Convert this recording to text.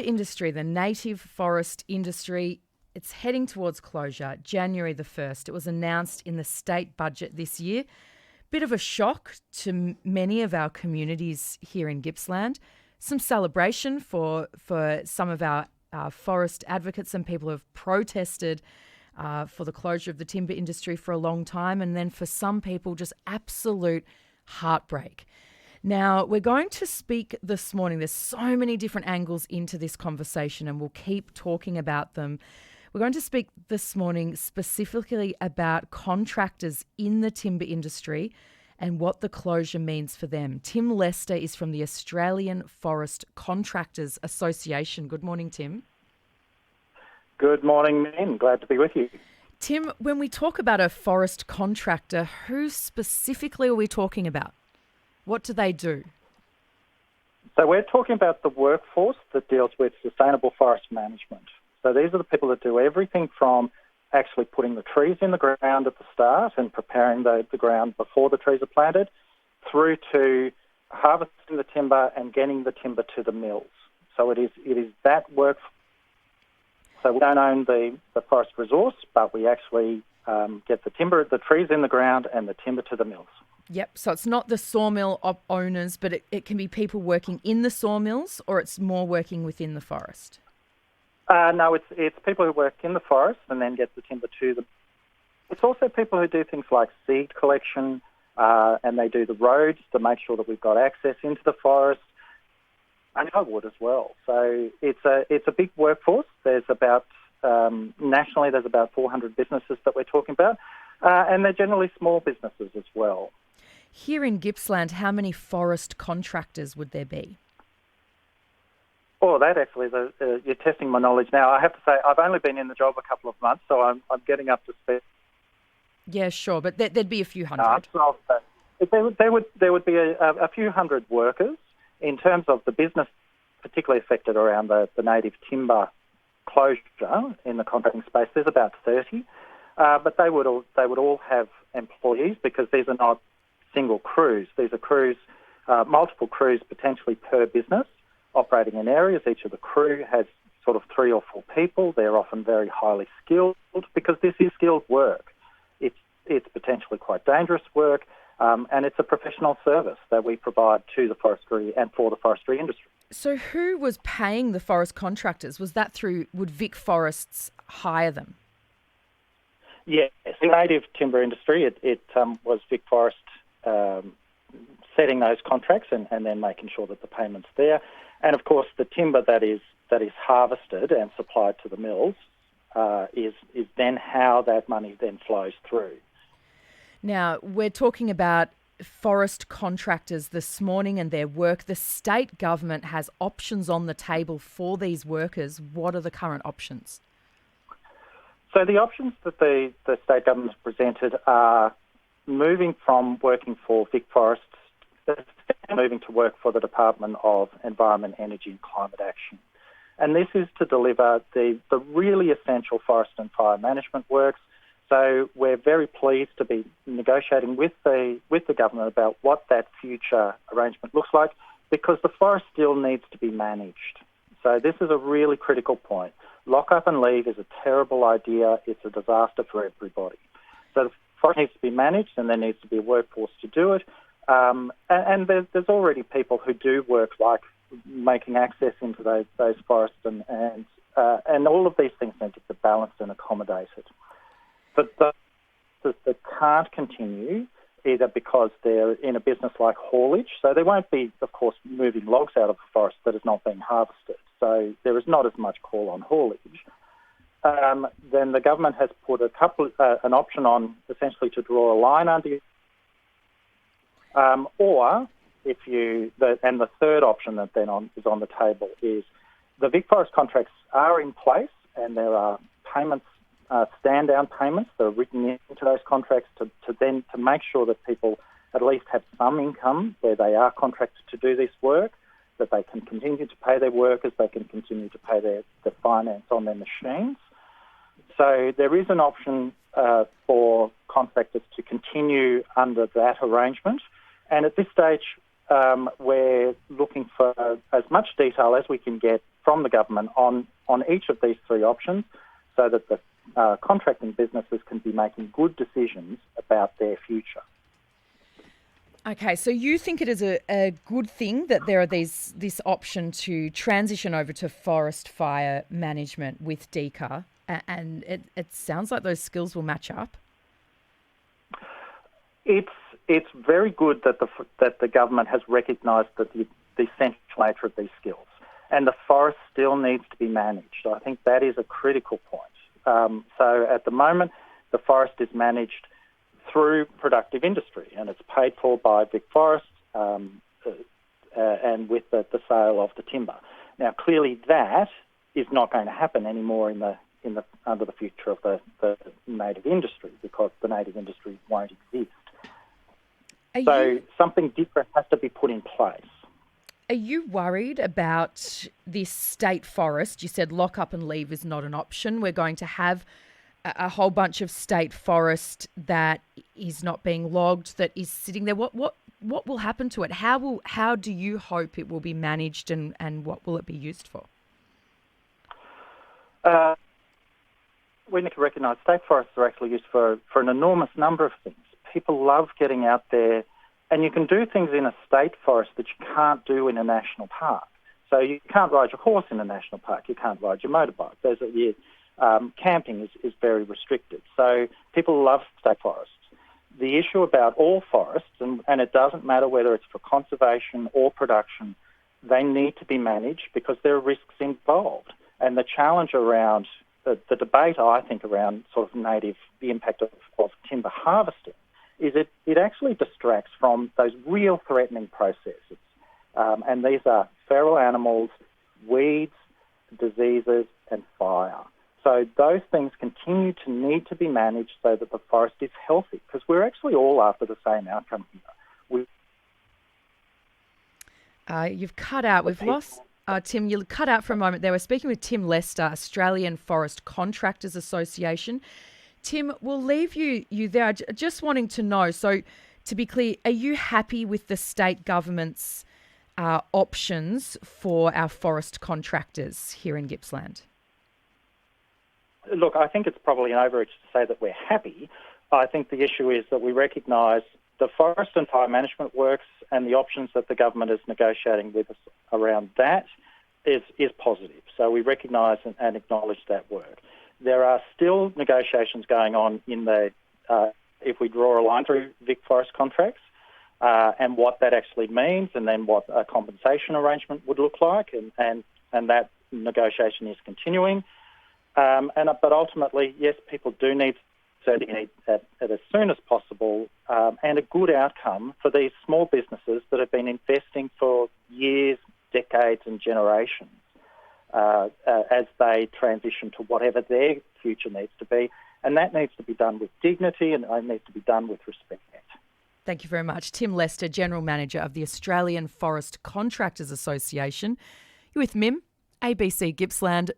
Industry, the native forest industry, it's heading towards closure January the 1st. It was announced in the state budget this year. Bit of a shock to many of our communities here in Gippsland. Some celebration for some of our forest advocates and people who have protested for the closure of the timber industry for a long time. And then for some people, just absolute heartbreak. Now, we're going to speak this morning. There's so many different angles into this conversation and we'll keep talking about them. We're going to speak this morning specifically about contractors in the timber industry and what the closure means for them. Tim Lester is from the Australian Forest Contractors Association. Good morning, Tim. Good morning, Min. Glad to be with you. Tim, when we talk about a forest contractor, who specifically are we talking about? What do they do? So we're talking about the workforce that deals with sustainable forest management. So these are the people that do everything from actually putting the trees in the ground at the start and preparing the ground before the trees are planted, through to harvesting the timber and getting the timber to the mills. So it is that work. So we don't own the forest resource, but we actually get the trees in the ground and the timber to the mills. Yep, so it's not the sawmill owners, but it can be people working in the sawmills, or it's more working within the forest? No, it's people who work in the forest and then get the timber to them. It's also people who do things like seed collection, and they do the roads to make sure that we've got access into the forest, and wood as well. So it's a big workforce. There's about, nationally, there's about 400 businesses that we're talking about, and they're generally small businesses as well. Here in Gippsland, how many forest contractors would there be? Oh, that actually, you're testing my knowledge now. I have to say, I've only been in the job a couple of months, so I'm getting up to speed. Yeah, sure, but there'd be a few hundred. There would be a few hundred workers. In terms of the business particularly affected around the native timber closure in the contracting space, there's about 30. But they would all have employees, because these are not single crews. These are crews, multiple crews potentially per business operating in areas. Each of the crew has sort of 3 or 4 people. They're often very highly skilled, because this is skilled work. It's potentially quite dangerous work, and it's a professional service that we provide to the forestry and for the forestry industry. So who was paying the forest contractors? Was that would Vic Forests hire them? Yes, the native timber industry, it was Vic Forest setting those contracts and then making sure that the payment's there. And of course, the timber that is harvested and supplied to the mills is then how that money then flows through. Now, we're talking about forest contractors this morning and their work. The state government has options on the table for these workers. What are the current options? So the options that the state government has presented are moving from working for Vic Forests, moving to work for the Department of Environment, Energy and Climate Action. And this is to deliver the really essential forest and fire management works. So we're very pleased to be negotiating with the government about what that future arrangement looks like, because the forest still needs to be managed. So this is a really critical point. Lock up and leave is a terrible idea. It's a disaster for everybody. So the forest needs to be managed, and there needs to be a workforce to do it. And there's already people who do work like making access into those forests, and all of these things need to be balanced and accommodated. But those that can't continue, either because they're in a business like haulage, so they won't be, of course, moving logs out of a forest that is not being harvested. So there is not as much call on haulage. Then the government has put an option on essentially to draw a line under you. Or the third option that then is on the table is the Vic Forest contracts are in place, and there are payments, stand-down payments that are written into those contracts to make sure that people at least have some income where they are contracted to do this work, that they can continue to pay their workers, they can continue to pay the finance on their machines. So there is an option for contractors to continue under that arrangement. And at this stage, we're looking for as much detail as we can get from the government on each of these three options so that the contracting businesses can be making good decisions about their future. Okay, so you think it is a good thing that there are this option to transition over to forest fire management with DECA, and it sounds like those skills will match up. It's very good that the government has recognised that the essential nature of these skills, and the forest still needs to be managed. I think that is a critical point. So at the moment, the forest is managed through productive industry, and it's paid for by Vic Forest and with the sale of the timber. Now, clearly, that is not going to happen anymore under the future of the native industry, because the native industry won't exist. So something different has to be put in place. Are you worried about this state forest? You said lock up and leave is not an option. We're going to have a whole bunch of state forest that is not being logged, that is sitting there. What will happen to it? How do you hope it will be managed, and what will it be used for? We need to recognise state forests are actually used for an enormous number of things. People love getting out there, and you can do things in a state forest that you can't do in a national park. So you can't ride your horse in a national park. You can't ride your motorbike. Camping is very restricted. So people love state forests. The issue about all forests, and it doesn't matter whether it's for conservation or production, they need to be managed because there are risks involved. And the challenge around the debate, I think, around sort of the impact of timber harvesting is it actually distracts from those real threatening processes. And these are feral animals, weeds, diseases, and fire. So those things continue to need to be managed so that the forest is healthy, because we're actually all after the same outcome here. You've cut out. We've lost... Tim, you cut out for a moment there. We're speaking with Tim Lester, Australian Forest Contractors Association. Tim, we'll leave you there. Just wanting to know, so to be clear, are you happy with the state government's options for our forest contractors here in Gippsland? Look, I think it's probably an overreach to say that we're happy. I think the issue is that we recognise the forest and fire management works, and the options that the government is negotiating with us around that is positive. So we recognise and acknowledge that work. There are still negotiations going on in if we draw a line through Vic Forest contracts, and what that actually means, and then what a compensation arrangement would look like, and that negotiation is continuing. But ultimately, yes, people do need certainty at as soon as possible, and a good outcome for these small businesses that have been investing for years, decades and generations as they transition to whatever their future needs to be. And that needs to be done with dignity, and it needs to be done with respect. Thank you very much. Tim Lester, General Manager of the Australian Forest Contractors Association. You're with MIM, ABC Gippsland.